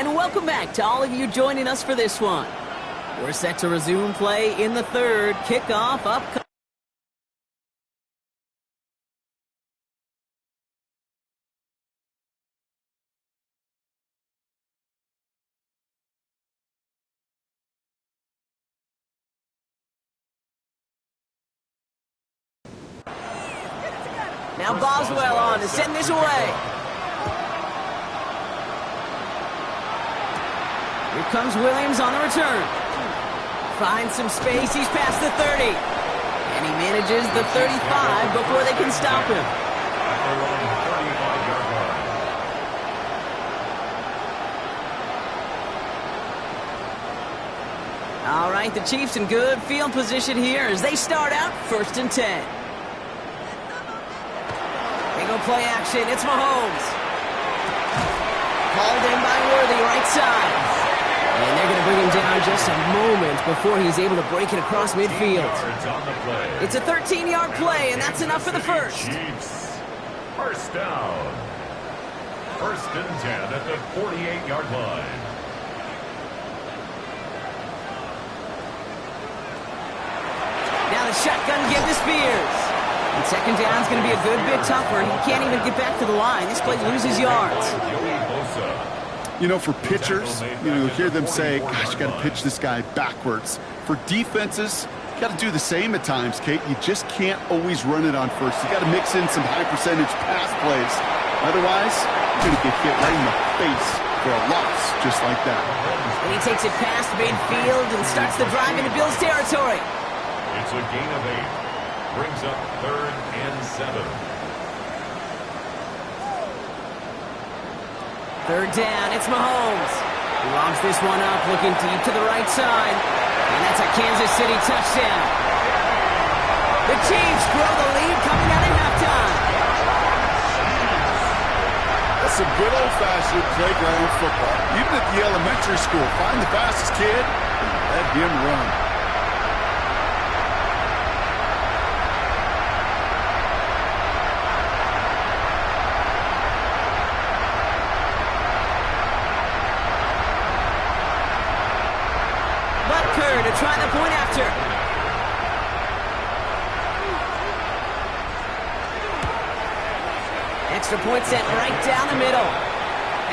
And welcome back to all of you joining us for this one. We're set to resume play in the third. Kickoff up. Now Boswell on to send this away. Here comes Williams on the return. Finds some space. He's past the 30. And he manages the 35 before they can stop him. All right, the Chiefs in good field position here as they start out 1st and 10. They go play action. It's Mahomes. Called in by Worthy, right side. And they're going to bring him down just a moment before he's able to break it across midfield. It's a 13-yard play, and that's enough for the first. Chiefs. First down. 1st and 10 at the 48-yard line. Now the shotgun give to Spears. And 2nd down is going to be a good bit tougher. He can't even get back to the line. This play loses yards. You know, for pitchers, you hear them say, gosh, you got to pitch this guy backwards. For defenses, you got to do the same at times, Kate. You just can't always run it on first. You got to mix in some high-percentage pass plays. Otherwise, you're going to get hit right in the face for a loss just like that. And he takes it past midfield and starts the drive into Bills territory. It's a gain of 8. Brings up 3rd and 7. 3rd down, it's Mahomes. He lobs this one up, looking deep to the right side. And that's a Kansas City touchdown. The Chiefs grow the lead coming out of halftime. That's some good old-fashioned playground football. Even at the elementary school, find the fastest kid and let him run. To try the point after. Extra point sent right down the middle.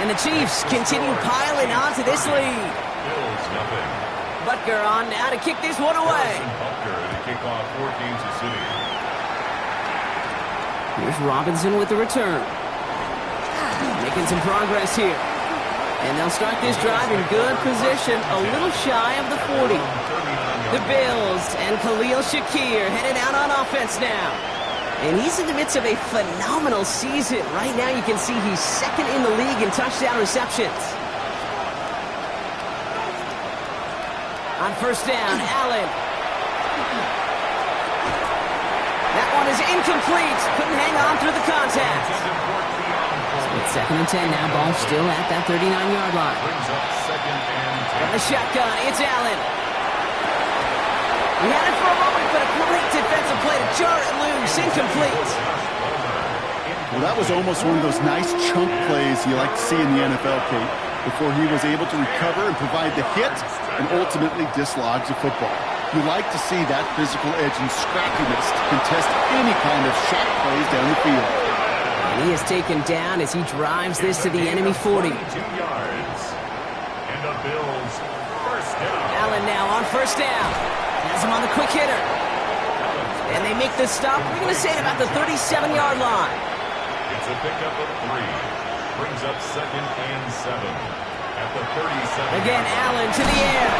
And the Chiefs continue piling on to this lead. Bills nothing. Butker on now to kick this one away. Butker to kick off for Kansas City. Here's Robinson with the return. Making some progress here. And they'll start this drive in good position, a little shy of the 40. The Bills and Khalil Shakir headed out on offense now. And he's in the midst of a phenomenal season. Right now you can see he's 2nd in the league in touchdown receptions. On 1st down, Allen. That one is incomplete. Couldn't hang on through the contact. It's 2nd and 10 now. Ball still at that 39-yard line. Brings up 2nd and 10. Got a shotgun. It's Allen. He had it for a moment, but a great defensive play to jar it loose. Incomplete. Well, that was almost one of those nice chunk plays you like to see in the NFL, Kate, before he was able to recover and provide the hit and ultimately dislodge the football. You like to see that physical edge and scrappiness to contest any kind of shot plays down the field. And he is taken down as he drives this to the enemy 40. 2 yards. And the Bills first down. Allen now on 1st down. Has him on the quick hitter. And they make the stop. We're going to say at about the 37-yard line. It's a pickup of 3. Brings up 2nd and 7 at the 37. Again, Allen to the air.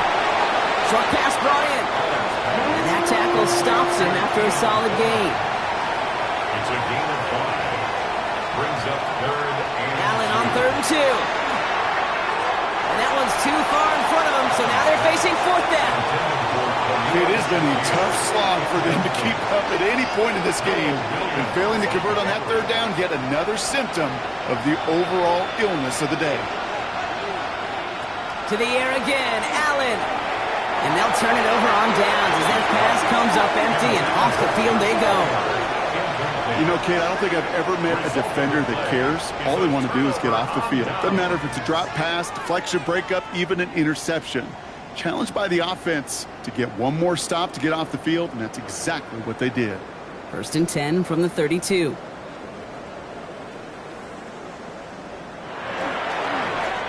Short pass brought in. And that tackle stops him after a solid gain. It's a gain of 5. Brings up 3rd and Allen on 3rd and 2. And that one's too far in front of him, so now they're facing 4th down. It has been a tough slog for them to keep up at any point in this game. And failing to convert on that 3rd down, yet another symptom of the overall illness of the day. To the air again, Allen. And they'll turn it over on downs as that pass comes up empty and off the field they go. You know, Kate, I don't think I've ever met a defender that cares. All they want to do is get off the field. Doesn't matter if it's a drop pass, deflection, breakup, even an interception. Challenged by the offense to get one more stop to get off the field, and that's exactly what they did. 1st and 10 from the 32.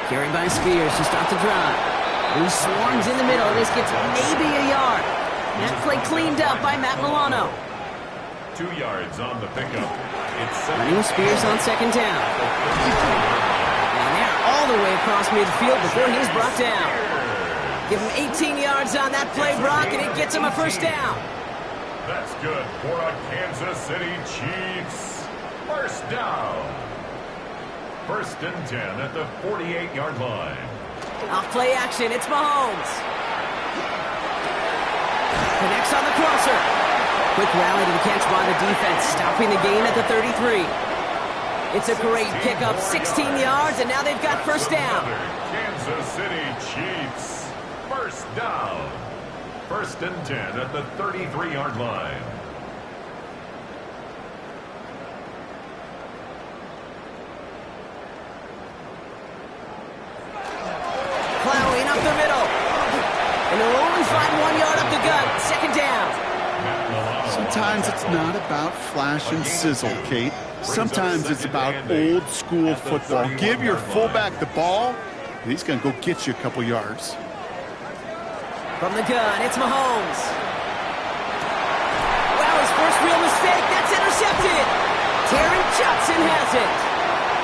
Carried by Spears to start the drive. Who swarms in the middle. This gets maybe a yard. That play cleaned up by Matt Milano. 2 yards on the pickup. It's Running with Spears on 2nd down. And they're all the way across midfield before he's brought down. Give him 18 yards on that play, Brock, and it gets him a 1st down. That's good for a Kansas City Chiefs. 1st down. 1st and 10 at the 48-yard line. Off play action, it's Mahomes. Connects on the crosser. Quick rally to the catch by the defense, stopping the gain at the 33. It's a great pickup, 16 yards, and now they've got 1st down. Kansas City Chiefs. 1st down. 1st and 10 at the 33-yard line. Plowing up the middle. And they'll only find 1 yard up the gut. 2nd down. Sometimes it's not about flash and sizzle, Kate. Sometimes it's about old school football. Give your fullback the ball, and he's going to go get you a couple yards. From the gun, it's Mahomes. Wow, his first real mistake. That's intercepted. Terry Johnson has it.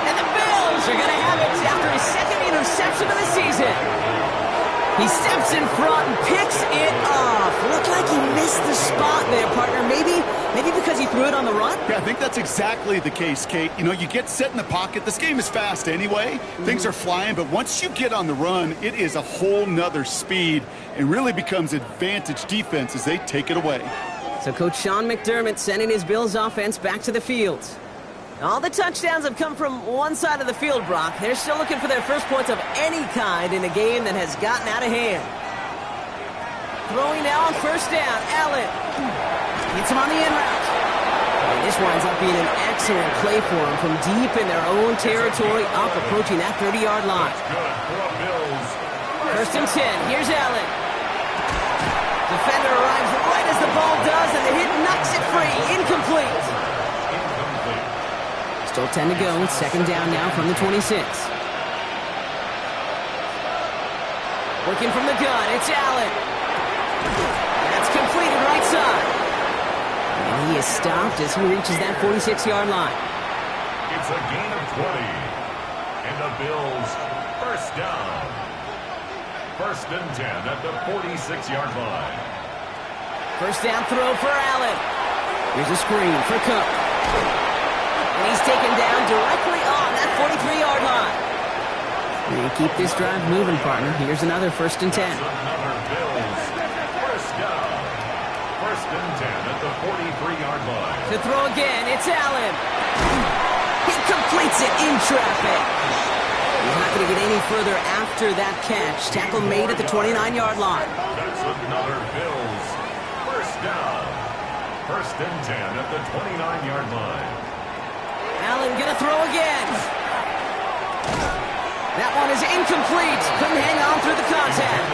And the Bills are going to have it after his 2nd interception of the season. He steps in front and picks it off. Looked like he missed the spot there, partner. Maybe because he threw it on the run? Yeah, I think that's exactly the case, Kate. You know, you get set in the pocket. This game is fast anyway. Things are flying, but once you get on the run, it is a whole nother speed and really becomes advantage defense as they take it away. So Coach Sean McDermott sending his Bills offense back to the field. All the touchdowns have come from one side of the field, Brock. They're still looking for their first points of any kind in a game that has gotten out of hand. Throwing now on 1st down. Allen gets him on the in route. And this winds up being an excellent play for him from deep in their own territory, up approaching that 30-yard line. 1st and 10. Here's Allen. Defender arrives right as the ball does, and the hit knocks it free. Incomplete. Still 10 to go. 2nd down now from the 26. Working from the gun. It's Allen. That's completed right side. And he is stopped as he reaches that 46-yard line. It's a gain of 20. And the Bills 1st down. 1st and 10 at the 46-yard line. 1st down throw for Allen. Here's a screen for Cook. And he's taken down directly on that 43-yard line. And keep this drive moving, partner. Here's another 1st and 10. Another Bills 1st down. 1st and 10 at the 43-yard line. To throw again, it's Allen. He completes it in traffic. He's not going to get any further after that catch. Tackle made at the 29-yard line. That's another Bills 1st down. 1st and 10 at the 29-yard line. Allen going to throw again. That one is incomplete. Couldn't hang on through the contact.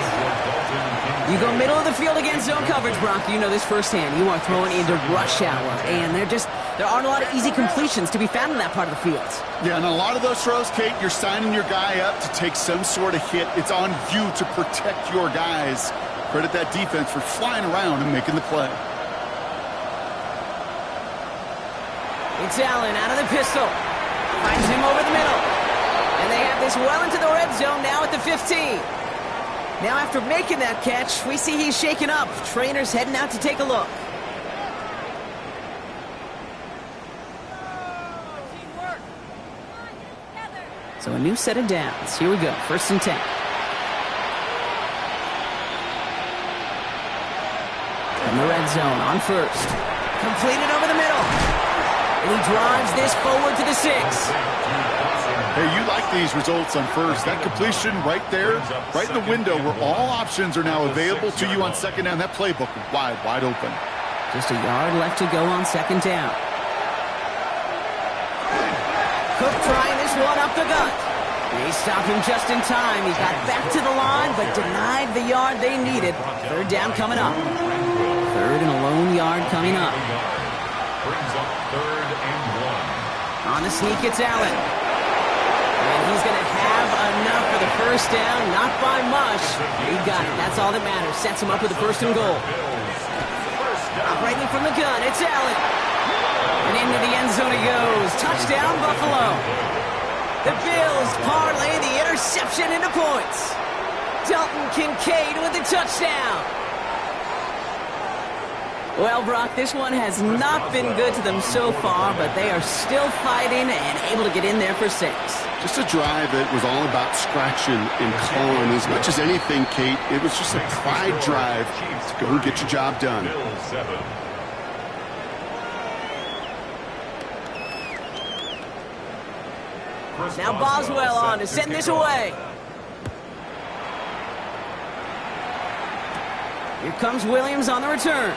You go middle of the field against zone coverage, Brock. You know this firsthand. You are throwing into rush hour, and there aren't a lot of easy completions to be found in that part of the field. Yeah, and a lot of those throws, Kate, you're signing your guy up to take some sort of hit. It's on you to protect your guys. Credit that defense for flying around and making the play. It's Allen out of the pistol. Finds him over the middle. And they have this well into the red zone now at the 15. Now after making that catch, we see he's shaken up. Trainer's heading out to take a look. So a new set of downs. Here we go. 1st and 10. From the red zone on 1st. Completed over the middle. And he drives this forward to the 6. Hey, you like these results on 1st. That completion right there, right in the window where all options are now available to you on 2nd down. That playbook wide open. Just a yard left to go on 2nd down. Cook trying this one up the gut. They stopped him just in time. He got back to the line, but denied the yard they needed. Third down coming up. Third and a lone yard coming up. Brings up 3rd and 1. On the sneak, it's Allen. And he's going to have enough for the first down. Not by much. He got it. That's all that matters. Sets him up with the 1st and goal. Operating from the gun, it's Allen. And into the end zone he goes. Touchdown, Buffalo. The Bills parlay the interception into points. Dalton Kincaid with the touchdown. Well, Brock, this one has not been good to them so far, but they are still fighting and able to get in there for 6. Just a drive that was all about scratching and clawing. As much as anything, Kate, it was just a pride drive to go and get your job done. Bills 7. Now Boswell on to send this away. Here comes Williams on the return.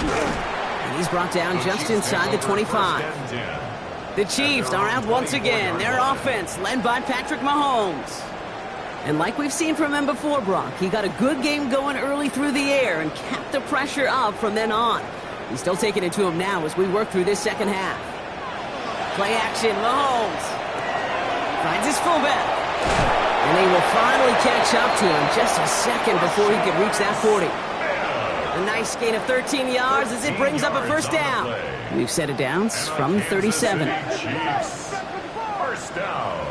And he's brought down just inside the 25. The Chiefs are out once again. Their offense led by Patrick Mahomes. And like we've seen from him before, Brock, he got a good game going early through the air and kept the pressure up from then on. He's still taking it to him now as we work through this second half. Play action, Mahomes. Finds his fullback. And they will finally catch up to him just a second before he can reach that 40. A nice gain of 13 yards as it brings up a first down. We've set it down from 37. First down.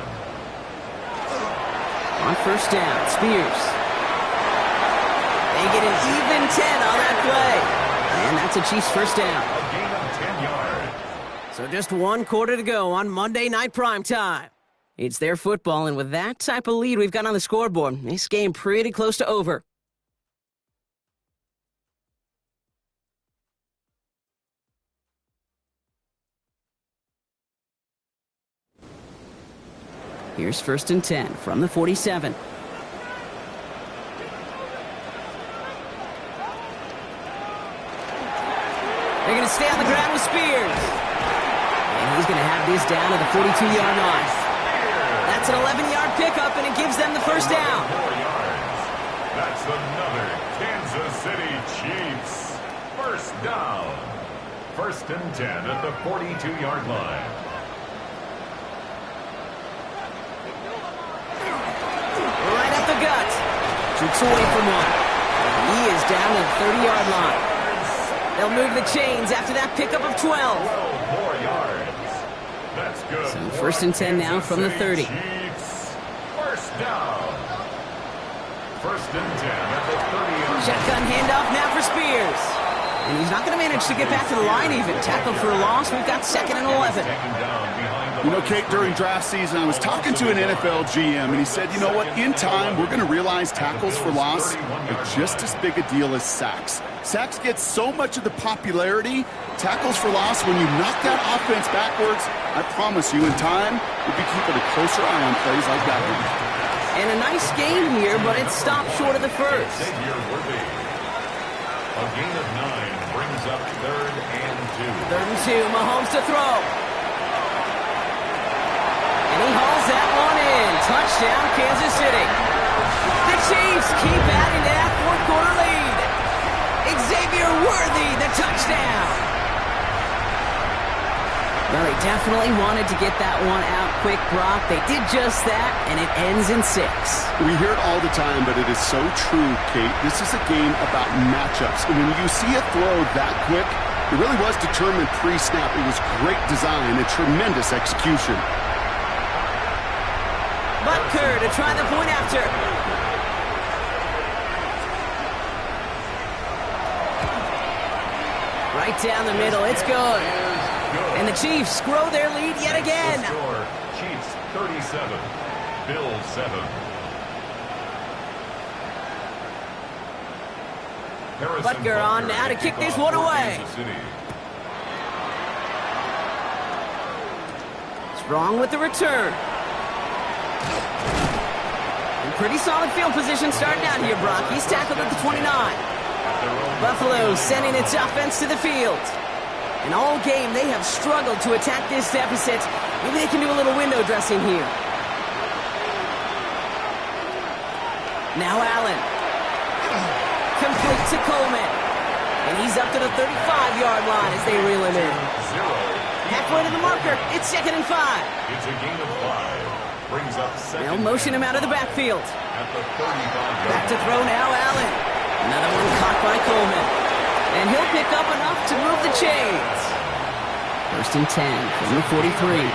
On first down, Spears. They get an even 10 on that play. And that's a Chiefs first down. A gain of 10 yards. So just 1 quarter to go on Monday Night Primetime. It's their football, and with that type of lead we've got on the scoreboard, this game pretty close to over. Here's 1st and 10 from the 47. They're going to stay on the ground with Spears. And he's going to have this down at the 42-yard line. That's an 11-yard pickup, and it gives them the first down. 4 yards. That's another Kansas City Chiefs. First down. 1st and 10 at the 42-yard line. Right up the gut. Shoots away from one. He is down at the 30-yard line. They'll move the chains after that pickup of 12. 4 yards. That's good. So 1st and 10 now from the 30. Chiefs. First down. 1st and 10 at the 30-yard line. Shotgun handoff now for Spears. And he's not going to manage to get back to the line even. Tackle for a loss. We've got 2nd and 11. You know, Kate, during draft season, I was talking to an NFL GM, and he said, you know what, in time, we're going to realize tackles for loss are just as big a deal as sacks. Sacks get so much of the popularity. Tackles for loss, when you knock that offense backwards, I promise you, in time, we'll be keeping a closer eye on plays like that one. And a nice game here, but it stopped short of the first. A gain of 9 brings up 3rd and 2. 3rd and 2, Mahomes to throw. And he hauls that one in. Touchdown, Kansas City. The Chiefs keep adding to that 4th quarter lead. Xavier Worthy, the touchdown. Well, they definitely wanted to get that one out quick, Brock. They did just that, and it ends in 6. We hear it all the time, but it is so true, Kate. This is a game about matchups. And when you see a throw that quick, it really was determined pre-snap. It was great design and tremendous execution. Butker to try the point after. Right down the middle. It's good. And the Chiefs grow their lead yet again. The score, Chiefs 37, Bills 7. Butker on now to kick this one away. Strong with the return. And pretty solid field position starting out here, Brock. He's tackled at the 29. Buffalo sending its offense to the field. And all game, they have struggled to attack this deficit. Maybe they can do a little window dressing here. Now Allen. Complete to Coleman. And he's up to the 35-yard line as they reel him in. Halfway to the marker. It's 2nd and 5. It's a gain of 5. Brings up second. They'll motion him out of the backfield. At the 35-yard Back to throw now, Allen. Another one caught by Coleman. And he'll pick up enough to move the chains. 1st and 10 from the 43.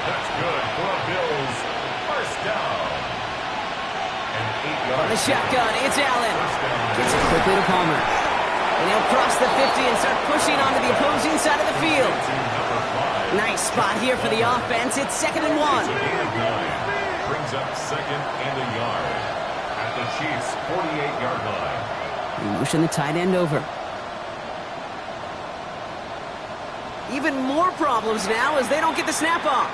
That's good for the Bills. First down. And 8 yards. On the shotgun, it's Allen. Gets it quickly to Palmer. And he'll cross the 50 and start pushing onto the opposing side of the field. Nice spot here for the offense. It's 2nd and 1. It's a gain of 9. Brings up 2nd and a yard. At the Chiefs' 48-yard line. We motion the tight end over. Even more problems now as they don't get the snap off.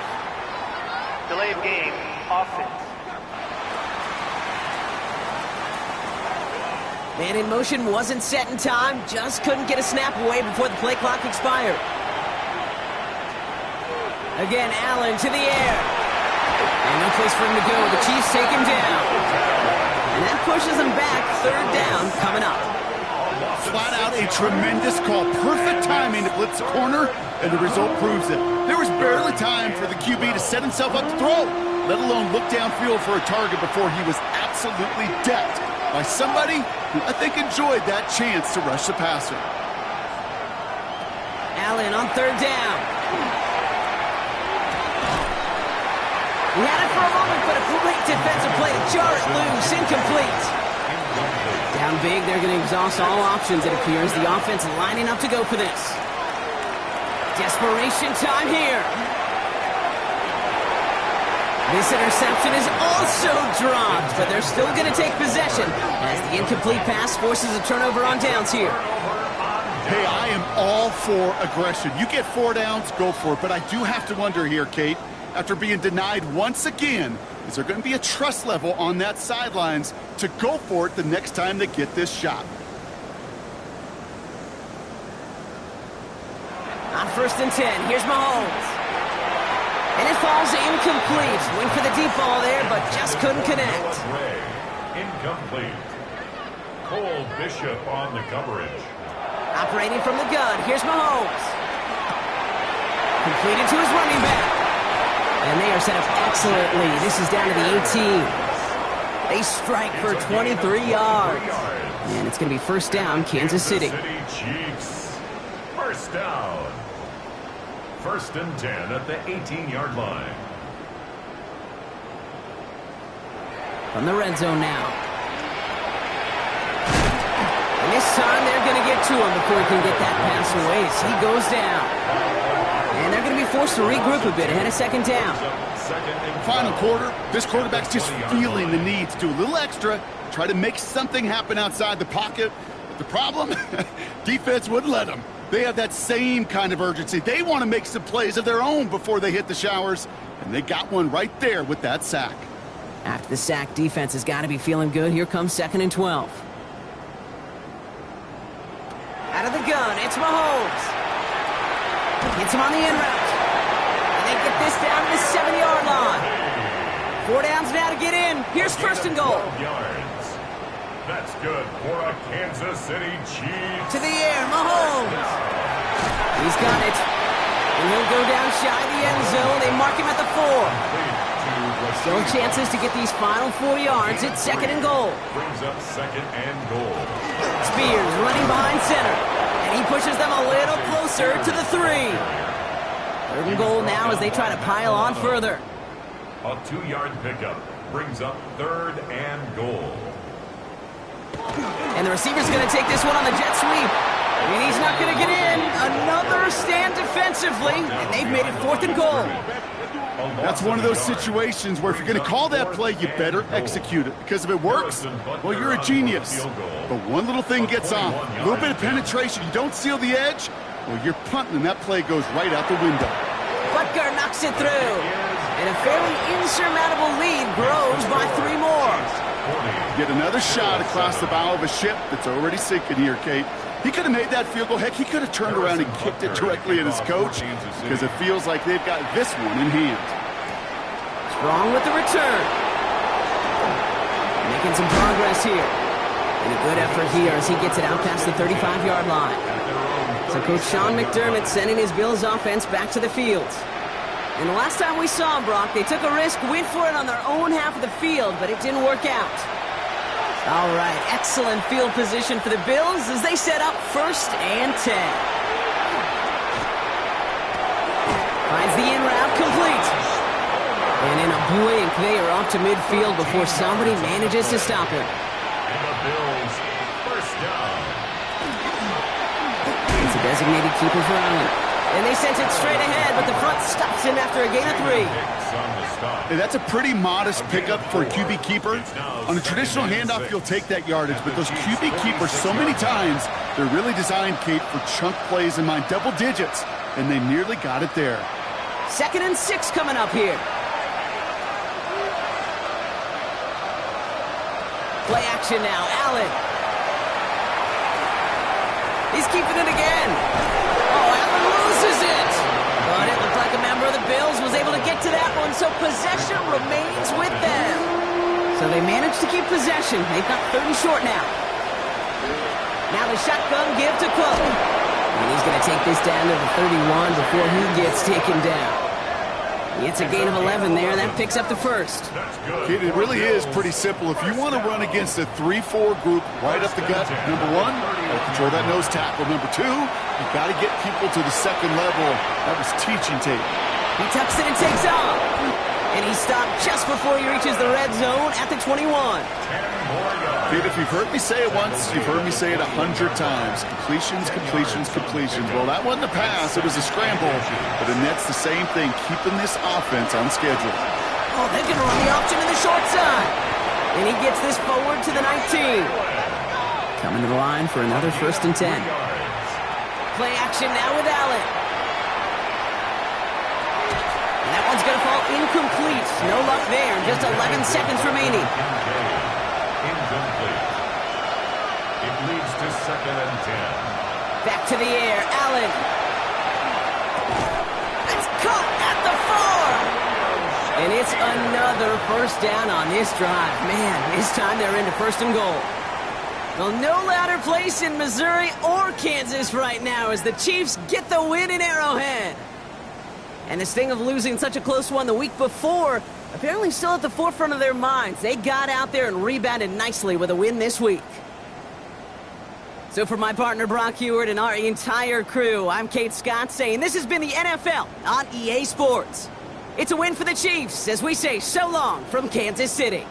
Delay of game, offense. Man in motion wasn't set in time, just couldn't get a snap away before the play clock expired. Again, Allen to the air. And no place for him to go. The Chiefs take him down. And that pushes them back. 3rd down coming up. Flat out a tremendous call. Perfect timing to blitz the corner, and the result proves it. There was barely time for the QB to set himself up to throw, let alone look downfield for a target before he was absolutely decked by somebody who I think enjoyed that chance to rush the passer. Allen on 3rd down. He had it for a moment, but a great defensive play to jar it loose. Incomplete. Down big, they're going to exhaust all options, it appears. The offense lining up to go for this. Desperation time here. This interception is also dropped, but they're still going to take possession as the incomplete pass forces a turnover on downs here. Hey, I am all for aggression. You get 4 downs, go for it. But I do have to wonder here, Kate, after being denied once again, is there going to be a trust level on that sidelines to go for it the next time they get this shot? On 1st and 10, here's Mahomes. And it falls incomplete. Went for the deep ball there, but just couldn't connect. Incomplete. Cole Bishop on the coverage. Operating from the gun, here's Mahomes. Completed to his running back. And they are set up excellently. This is down to the 18. They strike for 23 yards. And it's going to be 1st down, Kansas City. Chiefs. 1st down. 1st and 10 at the 18-yard line. From the red zone now. And this time they're going to get to him before he can get that pass away as he goes down. And they're going to be forced to regroup a bit ahead of 2nd down. Final quarter, this quarterback's just feeling the need to do a little extra, try to make something happen outside the pocket. But the problem, defense wouldn't let them. They have that same kind of urgency. They want to make some plays of their own before they hit the showers, and they got one right there with that sack. After the sack, defense has got to be feeling good. Here comes 2nd and 12. Out of the gun, it's Mahomes. Hits him on the in route. And they get this down to the 7-yard line. 4 downs now to get in. Here's 1st and goal. Yards. That's good for a Kansas City Chiefs. To the air, Mahomes. He's got it. And he'll go down shy of the end zone. They mark him at the 4. Still chances to get these final 4 yards. It's 2nd and goal. Brings up 2nd and goal. Spears running behind center. And he pushes them a little closer to the 3. 3rd and goal now as they try to pile on further. A 2-yard pickup brings up 3rd and goal. And the receiver's going to take this one on the jet sweep. And he's not going to get in. Another stand defensively. And they've made it 4th and goal. That's one of those situations where if you're going to call that play, you better execute it. Because if it works, well, you're a genius. But one little thing gets off, a little bit of penetration, you don't seal the edge, well, you're punting, and that play goes right out the window. Butker knocks it through. And a fairly insurmountable lead grows by 3 more. Get another shot across the bow of a ship that's already sinking here, Kate. He could have made that field goal. Heck, he could have turned around and kicked it directly at his coach because it feels like they've got this one in hand. Strong with the return. Making some progress here. And a good effort here as he gets it out past the 35-yard line. So Coach Sean McDermott sending his Bills offense back to the field. And the last time we saw them, Brock, they took a risk, went for it on their own half of the field, but it didn't work out. All right, excellent field position for the Bills as they set up 1st and 10. Finds the in route complete. And in a blink, they are off to midfield before somebody manages to stop him. And the Bills, 1st down. It's a designated keeper for Allen. And they sent it straight ahead, but the front stops him after a gain of 3. Hey, that's a pretty modest pickup for a QB keeper. On a traditional handoff, you'll take that yardage, but those QB keepers, so many times, they're really designed, Kate, for chunk plays in mind, double digits, and they nearly got it there. 2nd and 6 coming up here. Play action now, Allen. He's keeping it again. Oh, Allen loses it. But it looked like a member of the Bills was able to get to that one, so possession remains with them. So they managed to keep possession. They've got 30 short now. Now the shotgun give to Cook. And he's going to take this down to the 31 before he gets taken down. It's a gain of 11 there. That picks up the 1st. Kate, it really is pretty simple. If you want to run against a 3-4 group right up the gut, number 1, control that nose tackle. Number 2, you've got to get people to the 2nd level. That was teaching tape. He tucks it and takes off. And he stopped just before he reaches the red zone at the 21. Kate, if you've heard me say it once, you've heard me say it 100 times. Completions, completions, completions. Well, that wasn't a pass. It was a scramble. But the Nets, the same thing, keeping this offense on schedule. Oh, they can run the option to the short side. And he gets this forward to the 19. Coming to the line for another 1st and 10. Play action now with Allen. And that one's going to fall incomplete. No luck there. Just 11 seconds remaining. Incomplete. It leads to 2nd and 10. Back to the air. Allen. It's caught at the 4. And it's another 1st down on this drive. Man, this time they're into 1st and goal. Well, no louder place in Missouri or Kansas right now as the Chiefs get the win in Arrowhead. And this thing of losing such a close one the week before, apparently still at the forefront of their minds. They got out there and rebounded nicely with a win this week. So for my partner Brock Huard and our entire crew, I'm Kate Scott saying this has been the NFL on EA Sports. It's a win for the Chiefs as we say so long from Kansas City.